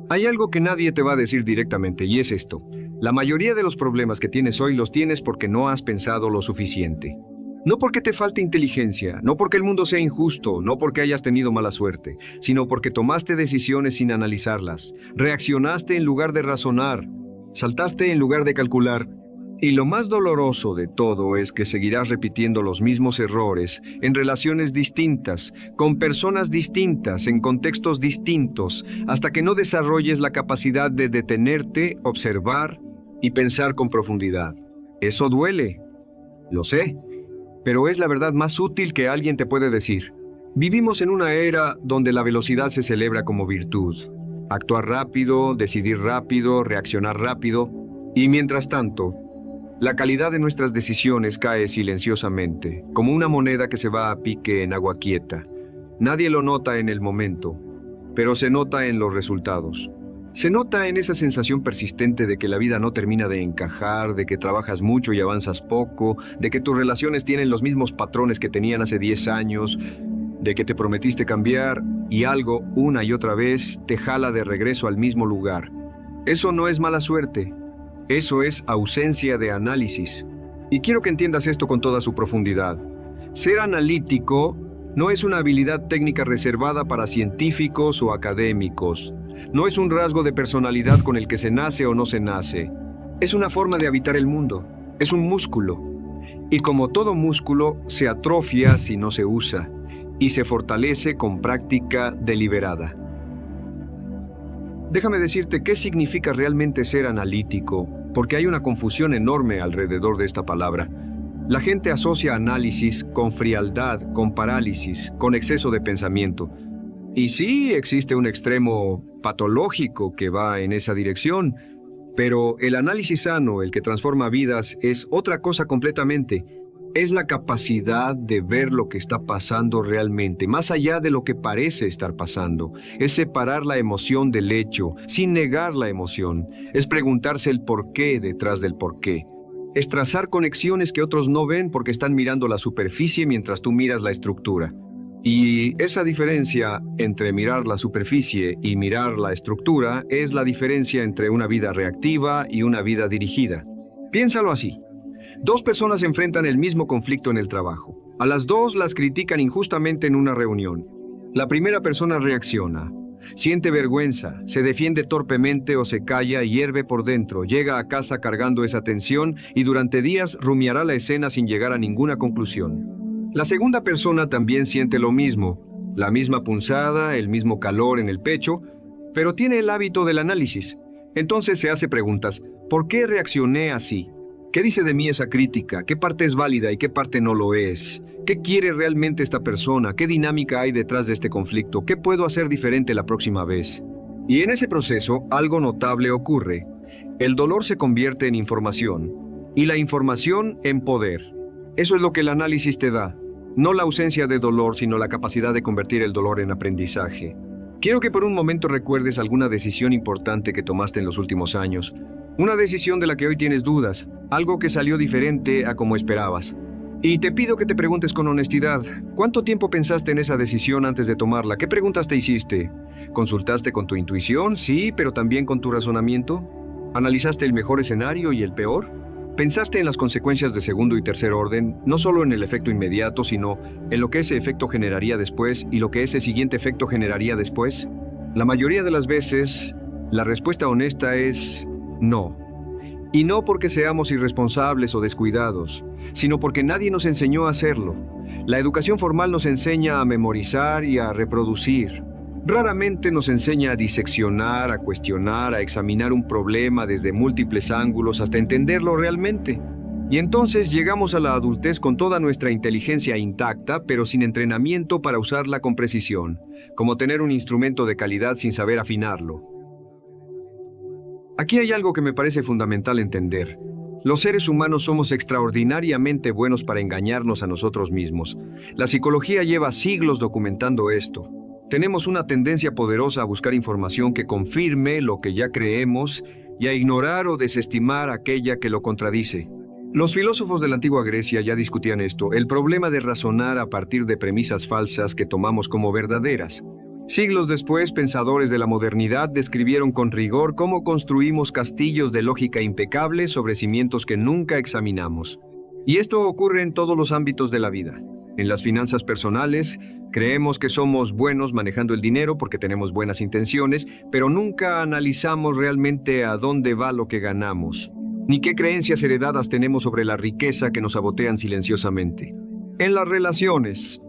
Hay algo que nadie te va a decir directamente y es esto. La mayoría de los problemas que tienes hoy los tienes porque no has pensado lo suficiente. No porque te falte inteligencia, no porque el mundo sea injusto, no porque hayas tenido mala suerte, sino porque tomaste decisiones sin analizarlas, reaccionaste en lugar de razonar, saltaste en lugar de calcular. Y lo más doloroso de todo es que seguirás repitiendo los mismos errores en relaciones distintas, con personas distintas, en contextos distintos, hasta que no desarrolles la capacidad de detenerte, observar y pensar con profundidad. Eso duele, lo sé, pero es la verdad más útil que alguien te puede decir. Vivimos en una era donde la velocidad se celebra como virtud. Actuar rápido, decidir rápido, reaccionar rápido, y mientras tanto, la calidad de nuestras decisiones cae silenciosamente, como una moneda que se va a pique en agua quieta. Nadie lo nota en el momento, pero se nota en los resultados. Se nota en esa sensación persistente de que la vida no termina de encajar, de que trabajas mucho y avanzas poco, de que tus relaciones tienen los mismos patrones que tenían hace 10 años, de que te prometiste cambiar y algo, una y otra vez, te jala de regreso al mismo lugar. Eso no es mala suerte. Eso es ausencia de análisis. Y quiero que entiendas esto con toda su profundidad. Ser analítico no es una habilidad técnica reservada para científicos o académicos. No es un rasgo de personalidad con el que se nace o no se nace. Es una forma de habitar el mundo. Es un músculo. Y como todo músculo, se atrofia si no se usa y se fortalece con práctica deliberada. Déjame decirte qué significa realmente ser analítico, porque hay una confusión enorme alrededor de esta palabra. La gente asocia análisis con frialdad, con parálisis, con exceso de pensamiento. Y sí, existe un extremo patológico que va en esa dirección, pero el análisis sano, el que transforma vidas, es otra cosa completamente. Es la capacidad de ver lo que está pasando realmente, más allá de lo que parece estar pasando. Es separar la emoción del hecho, sin negar la emoción. Es preguntarse el porqué detrás del porqué. Es trazar conexiones que otros no ven porque están mirando la superficie mientras tú miras la estructura. Y esa diferencia entre mirar la superficie y mirar la estructura es la diferencia entre una vida reactiva y una vida dirigida. Piénsalo así. Dos personas enfrentan el mismo conflicto en el trabajo. A las dos las critican injustamente en una reunión. La primera persona reacciona, siente vergüenza, se defiende torpemente o se calla y hierve por dentro, llega a casa cargando esa tensión y durante días rumiará la escena sin llegar a ninguna conclusión. La segunda persona también siente lo mismo, la misma punzada, el mismo calor en el pecho, pero tiene el hábito del análisis. Entonces se hace preguntas, ¿por qué reaccioné así? ¿Qué dice de mí esa crítica? ¿Qué parte es válida y qué parte no lo es? ¿Qué quiere realmente esta persona? ¿Qué dinámica hay detrás de este conflicto? ¿Qué puedo hacer diferente la próxima vez? Y en ese proceso, algo notable ocurre. El dolor se convierte en información y la información en poder. Eso es lo que el análisis te da. No la ausencia de dolor, sino la capacidad de convertir el dolor en aprendizaje. Quiero que por un momento recuerdes alguna decisión importante que tomaste en los últimos años. Una decisión de la que hoy tienes dudas, algo que salió diferente a como esperabas. Y te pido que te preguntes con honestidad, ¿cuánto tiempo pensaste en esa decisión antes de tomarla? ¿Qué preguntas te hiciste? ¿Consultaste con tu intuición? Sí, pero también con tu razonamiento. ¿Analizaste el mejor escenario y el peor? ¿Pensaste en las consecuencias de segundo y tercer orden, no solo en el efecto inmediato, sino en lo que ese efecto generaría después y lo que ese siguiente efecto generaría después? La mayoría de las veces, la respuesta honesta es no. Y no porque seamos irresponsables o descuidados, sino porque nadie nos enseñó a hacerlo. La educación formal nos enseña a memorizar y a reproducir. Raramente nos enseña a diseccionar, a cuestionar, a examinar un problema desde múltiples ángulos hasta entenderlo realmente. Y entonces llegamos a la adultez con toda nuestra inteligencia intacta, pero sin entrenamiento para usarla con precisión, como tener un instrumento de calidad sin saber afinarlo. Aquí hay algo que me parece fundamental entender. Los seres humanos somos extraordinariamente buenos para engañarnos a nosotros mismos. La psicología lleva siglos documentando esto. Tenemos una tendencia poderosa a buscar información que confirme lo que ya creemos y a ignorar o desestimar aquella que lo contradice. Los filósofos de la antigua Grecia ya discutían esto, el problema de razonar a partir de premisas falsas que tomamos como verdaderas. Siglos después, pensadores de la modernidad describieron con rigor cómo construimos castillos de lógica impecable sobre cimientos que nunca examinamos. Y esto ocurre en todos los ámbitos de la vida. En las finanzas personales, creemos que somos buenos manejando el dinero porque tenemos buenas intenciones, pero nunca analizamos realmente a dónde va lo que ganamos, ni qué creencias heredadas tenemos sobre la riqueza que nos sabotean silenciosamente. En las relaciones,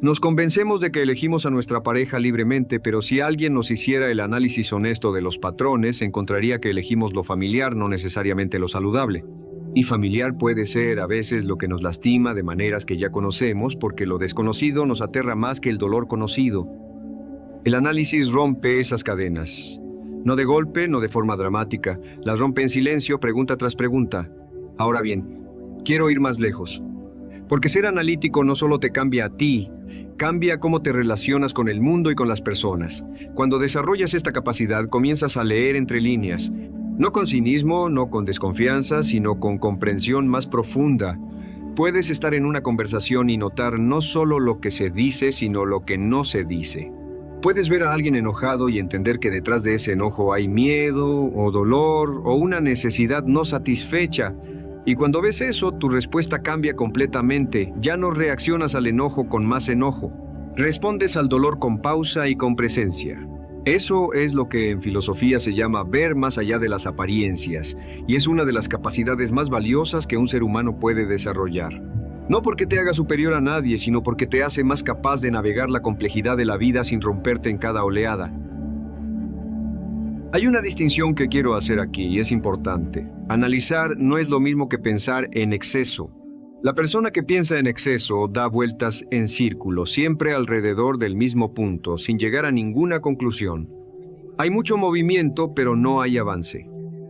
nos convencemos de que elegimos a nuestra pareja libremente, pero si alguien nos hiciera el análisis honesto de los patrones, encontraría que elegimos lo familiar, no necesariamente lo saludable. Y familiar puede ser a veces lo que nos lastima de maneras que ya conocemos, porque lo desconocido nos aterra más que el dolor conocido. El análisis rompe esas cadenas. No de golpe, no de forma dramática. Las rompe en silencio, pregunta tras pregunta. Ahora bien, quiero ir más lejos. Porque ser analítico no solo te cambia a ti, cambia cómo te relacionas con el mundo y con las personas. Cuando desarrollas esta capacidad, comienzas a leer entre líneas. No con cinismo, no con desconfianza, sino con comprensión más profunda. Puedes estar en una conversación y notar no solo lo que se dice, sino lo que no se dice. Puedes ver a alguien enojado y entender que detrás de ese enojo hay miedo, o dolor, o una necesidad no satisfecha. Y cuando ves eso, tu respuesta cambia completamente. Ya no reaccionas al enojo con más enojo. Respondes al dolor con pausa y con presencia. Eso es lo que en filosofía se llama ver más allá de las apariencias, y es una de las capacidades más valiosas que un ser humano puede desarrollar. No porque te haga superior a nadie, sino porque te hace más capaz de navegar la complejidad de la vida sin romperte en cada oleada. Hay una distinción que quiero hacer aquí y es importante. Analizar no es lo mismo que pensar en exceso. La persona que piensa en exceso da vueltas en círculo, siempre alrededor del mismo punto, sin llegar a ninguna conclusión. Hay mucho movimiento, pero no hay avance.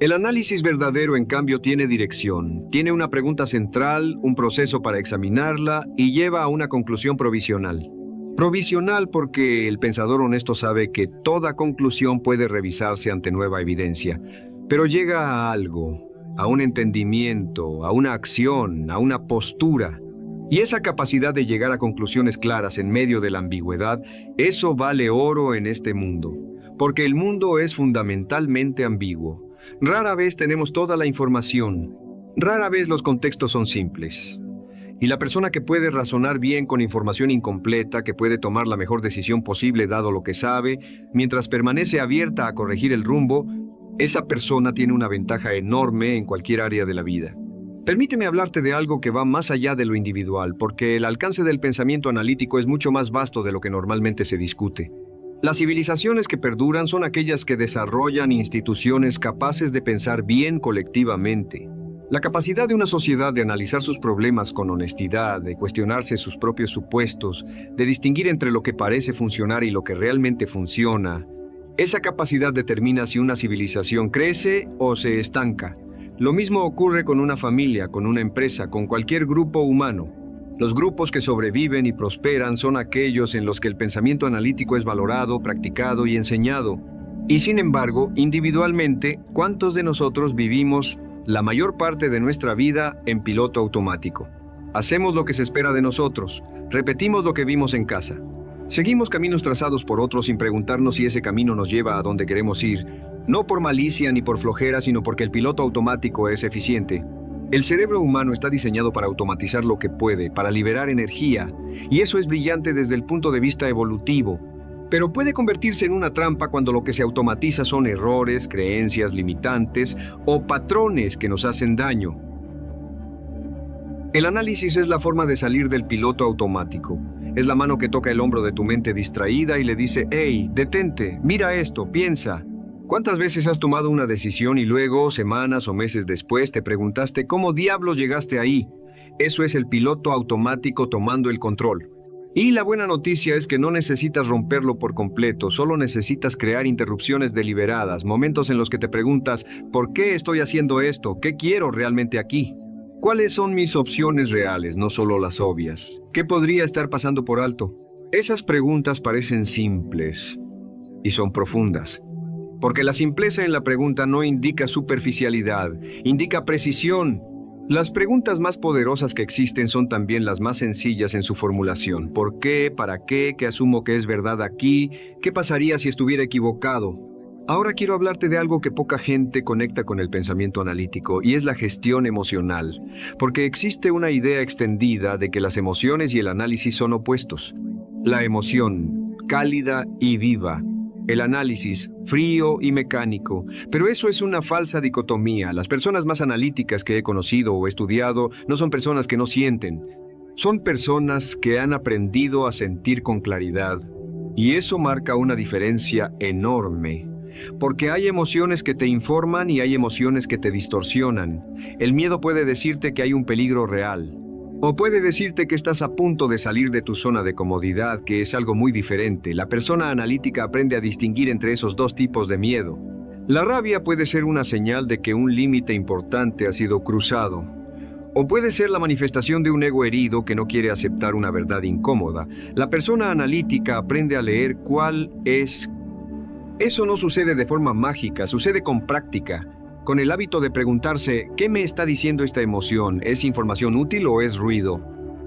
El análisis verdadero, en cambio, tiene dirección, tiene una pregunta central, un proceso para examinarla y lleva a una conclusión provisional. Provisional porque el pensador honesto sabe que toda conclusión puede revisarse ante nueva evidencia, pero llega a algo, a un entendimiento, a una acción, a una postura. Y esa capacidad de llegar a conclusiones claras en medio de la ambigüedad, eso vale oro en este mundo, porque el mundo es fundamentalmente ambiguo. Rara vez tenemos toda la información, rara vez los contextos son simples. Y la persona que puede razonar bien con información incompleta, que puede tomar la mejor decisión posible dado lo que sabe, mientras permanece abierta a corregir el rumbo, esa persona tiene una ventaja enorme en cualquier área de la vida. Permíteme hablarte de algo que va más allá de lo individual, porque el alcance del pensamiento analítico es mucho más vasto de lo que normalmente se discute. Las civilizaciones que perduran son aquellas que desarrollan instituciones capaces de pensar bien colectivamente. La capacidad de una sociedad de analizar sus problemas con honestidad, de cuestionarse sus propios supuestos, de distinguir entre lo que parece funcionar y lo que realmente funciona, esa capacidad determina si una civilización crece o se estanca. Lo mismo ocurre con una familia, con una empresa, con cualquier grupo humano. Los grupos que sobreviven y prosperan son aquellos en los que el pensamiento analítico es valorado, practicado y enseñado. Y sin embargo, individualmente, ¿cuántos de nosotros vivimos la mayor parte de nuestra vida en piloto automático? Hacemos lo que se espera de nosotros, repetimos lo que vimos en casa. Seguimos caminos trazados por otros sin preguntarnos si ese camino nos lleva a donde queremos ir, no por malicia ni por flojera, sino porque el piloto automático es eficiente. El cerebro humano está diseñado para automatizar lo que puede, para liberar energía, y eso es brillante desde el punto de vista evolutivo. Pero puede convertirse en una trampa cuando lo que se automatiza son errores, creencias limitantes o patrones que nos hacen daño. El análisis es la forma de salir del piloto automático. Es la mano que toca el hombro de tu mente distraída y le dice: «Hey, detente, mira esto, piensa». ¿Cuántas veces has tomado una decisión y luego, semanas o meses después, te preguntaste cómo diablos llegaste ahí? Eso es el piloto automático tomando el control. Y la buena noticia es que no necesitas romperlo por completo, solo necesitas crear interrupciones deliberadas, momentos en los que te preguntas: ¿por qué estoy haciendo esto? ¿Qué quiero realmente aquí? ¿Cuáles son mis opciones reales, no solo las obvias? ¿Qué podría estar pasando por alto? Esas preguntas parecen simples y son profundas. Porque la simpleza en la pregunta no indica superficialidad, indica precisión. Las preguntas más poderosas que existen son también las más sencillas en su formulación. ¿Por qué? ¿Para qué? ¿Qué asumo que es verdad aquí? ¿Qué pasaría si estuviera equivocado? Ahora quiero hablarte de algo que poca gente conecta con el pensamiento analítico, y es la gestión emocional, porque existe una idea extendida de que las emociones y el análisis son opuestos. La emoción, cálida y viva. El análisis, frío y mecánico. Pero eso es una falsa dicotomía. Las personas más analíticas que he conocido o estudiado no son personas que no sienten. Son personas que han aprendido a sentir con claridad. Y eso marca una diferencia enorme. Porque hay emociones que te informan y hay emociones que te distorsionan. El miedo puede decirte que hay un peligro real. O puede decirte que estás a punto de salir de tu zona de comodidad, que es algo muy diferente. La persona analítica aprende a distinguir entre esos dos tipos de miedo. La rabia puede ser una señal de que un límite importante ha sido cruzado. O puede ser la manifestación de un ego herido que no quiere aceptar una verdad incómoda. La persona analítica aprende a leer cuál es. Eso no sucede de forma mágica, sucede con práctica. Con el hábito de preguntarse, ¿qué me está diciendo esta emoción? ¿Es información útil o es ruido?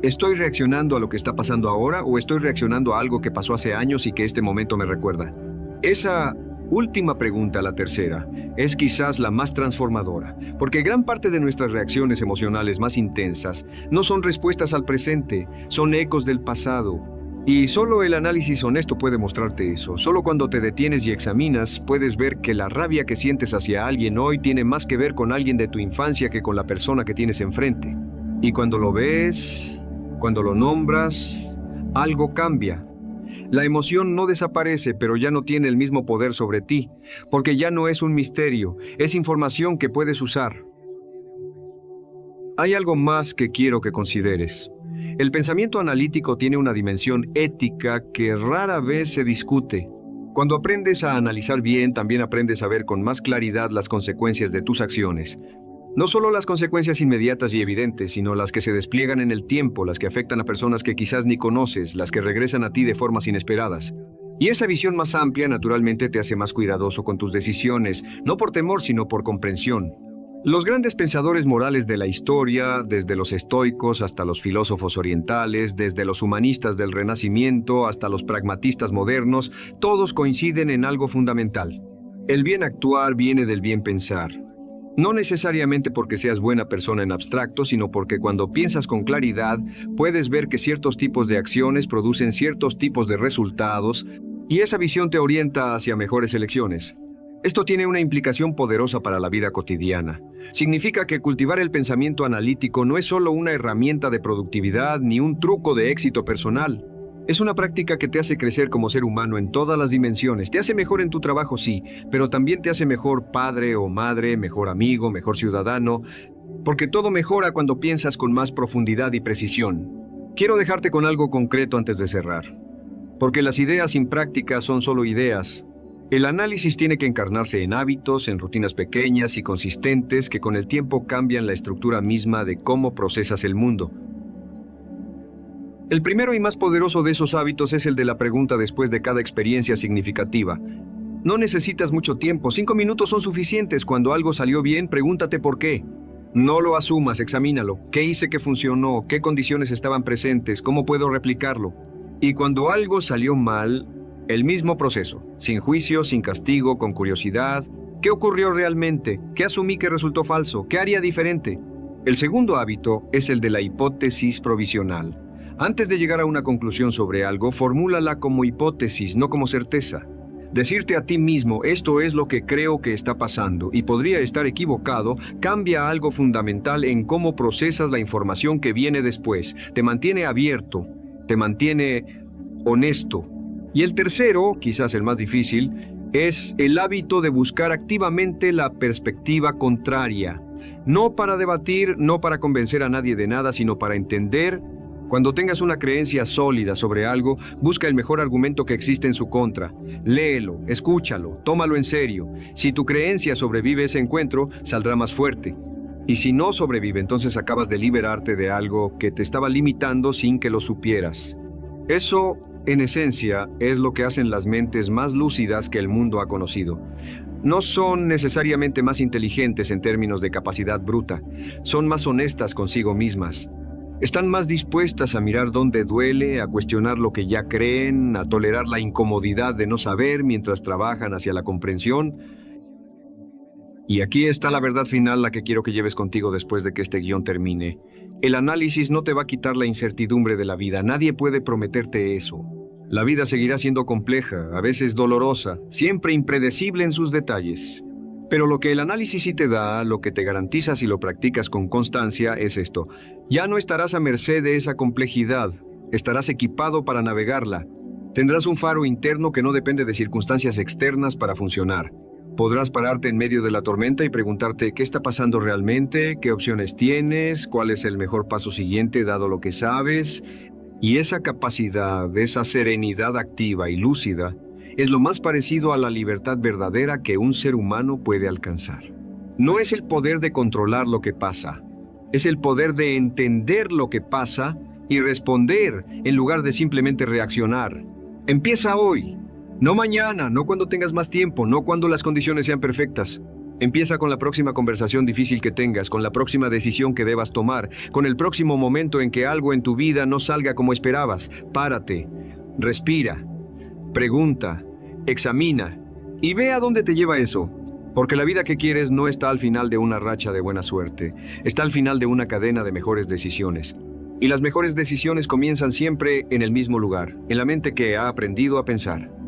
¿Estoy reaccionando a lo que está pasando ahora o estoy reaccionando a algo que pasó hace años y que este momento me recuerda? Esa última pregunta, la tercera, es quizás la más transformadora, porque gran parte de nuestras reacciones emocionales más intensas no son respuestas al presente, son ecos del pasado. Y solo el análisis honesto puede mostrarte eso. Solo cuando te detienes y examinas, puedes ver que la rabia que sientes hacia alguien hoy tiene más que ver con alguien de tu infancia que con la persona que tienes enfrente. Y cuando lo ves, cuando lo nombras, algo cambia. La emoción no desaparece, pero ya no tiene el mismo poder sobre ti, porque ya no es un misterio, es información que puedes usar. Hay algo más que quiero que consideres. El pensamiento analítico tiene una dimensión ética que rara vez se discute. Cuando aprendes a analizar bien, también aprendes a ver con más claridad las consecuencias de tus acciones. No solo las consecuencias inmediatas y evidentes, sino las que se despliegan en el tiempo, las que afectan a personas que quizás ni conoces, las que regresan a ti de formas inesperadas. Y esa visión más amplia naturalmente te hace más cuidadoso con tus decisiones, no por temor, sino por comprensión. Los grandes pensadores morales de la historia, desde los estoicos hasta los filósofos orientales, desde los humanistas del Renacimiento hasta los pragmatistas modernos, todos coinciden en algo fundamental. El bien actuar viene del bien pensar. No necesariamente porque seas buena persona en abstracto, sino porque cuando piensas con claridad, puedes ver que ciertos tipos de acciones producen ciertos tipos de resultados, y esa visión te orienta hacia mejores elecciones. Esto tiene una implicación poderosa para la vida cotidiana. Significa que cultivar el pensamiento analítico no es solo una herramienta de productividad ni un truco de éxito personal. Es una práctica que te hace crecer como ser humano en todas las dimensiones. Te hace mejor en tu trabajo, sí, pero también te hace mejor padre o madre, mejor amigo, mejor ciudadano, porque todo mejora cuando piensas con más profundidad y precisión. Quiero dejarte con algo concreto antes de cerrar, porque las ideas sin práctica son solo ideas. El análisis tiene que encarnarse en hábitos, en rutinas pequeñas y consistentes que con el tiempo cambian la estructura misma de cómo procesas el mundo. El primero y más poderoso de esos hábitos es el de la pregunta después de cada experiencia significativa. No necesitas mucho tiempo, 5 minutos son suficientes. Cuando algo salió bien, pregúntate por qué. No lo asumas, examínalo. ¿Qué hice que funcionó? ¿Qué condiciones estaban presentes? ¿Cómo puedo replicarlo? Y cuando algo salió mal, el mismo proceso, sin juicio, sin castigo, con curiosidad. ¿Qué ocurrió realmente? ¿Qué asumí que resultó falso? ¿Qué haría diferente? El segundo hábito es el de la hipótesis provisional. Antes de llegar a una conclusión sobre algo, formúlala como hipótesis, no como certeza. Decirte a ti mismo, esto es lo que creo que está pasando y podría estar equivocado, cambia algo fundamental en cómo procesas la información que viene después. Te mantiene abierto, te mantiene honesto. Y el tercero, quizás el más difícil, es el hábito de buscar activamente la perspectiva contraria. No para debatir, no para convencer a nadie de nada, sino para entender. Cuando tengas una creencia sólida sobre algo, busca el mejor argumento que existe en su contra. Léelo, escúchalo, tómalo en serio. Si tu creencia sobrevive ese encuentro, saldrá más fuerte. Y si no sobrevive, entonces acabas de liberarte de algo que te estaba limitando sin que lo supieras. Eso, en esencia, es lo que hacen las mentes más lúcidas que el mundo ha conocido. No son necesariamente más inteligentes en términos de capacidad bruta, son más honestas consigo mismas. Están más dispuestas a mirar dónde duele, a cuestionar lo que ya creen, a tolerar la incomodidad de no saber mientras trabajan hacia la comprensión. Y aquí está la verdad final, la que quiero que lleves contigo después de que este guión termine. El análisis no te va a quitar la incertidumbre de la vida, nadie puede prometerte eso. La vida seguirá siendo compleja, a veces dolorosa, siempre impredecible en sus detalles. Pero lo que el análisis sí te da, lo que te garantiza si lo practicas con constancia, es esto. Ya no estarás a merced de esa complejidad, estarás equipado para navegarla. Tendrás un faro interno que no depende de circunstancias externas para funcionar. Podrás pararte en medio de la tormenta y preguntarte qué está pasando realmente, qué opciones tienes, cuál es el mejor paso siguiente dado lo que sabes. Y esa capacidad, esa serenidad activa y lúcida, es lo más parecido a la libertad verdadera que un ser humano puede alcanzar. No es el poder de controlar lo que pasa, es el poder de entender lo que pasa y responder en lugar de simplemente reaccionar. Empieza hoy, no mañana, no cuando tengas más tiempo, no cuando las condiciones sean perfectas. Empieza con la próxima conversación difícil que tengas, con la próxima decisión que debas tomar, con el próximo momento en que algo en tu vida no salga como esperabas. Párate, respira, pregunta, examina y ve a dónde te lleva eso. Porque la vida que quieres no está al final de una racha de buena suerte, está al final de una cadena de mejores decisiones. Y las mejores decisiones comienzan siempre en el mismo lugar, en la mente que ha aprendido a pensar.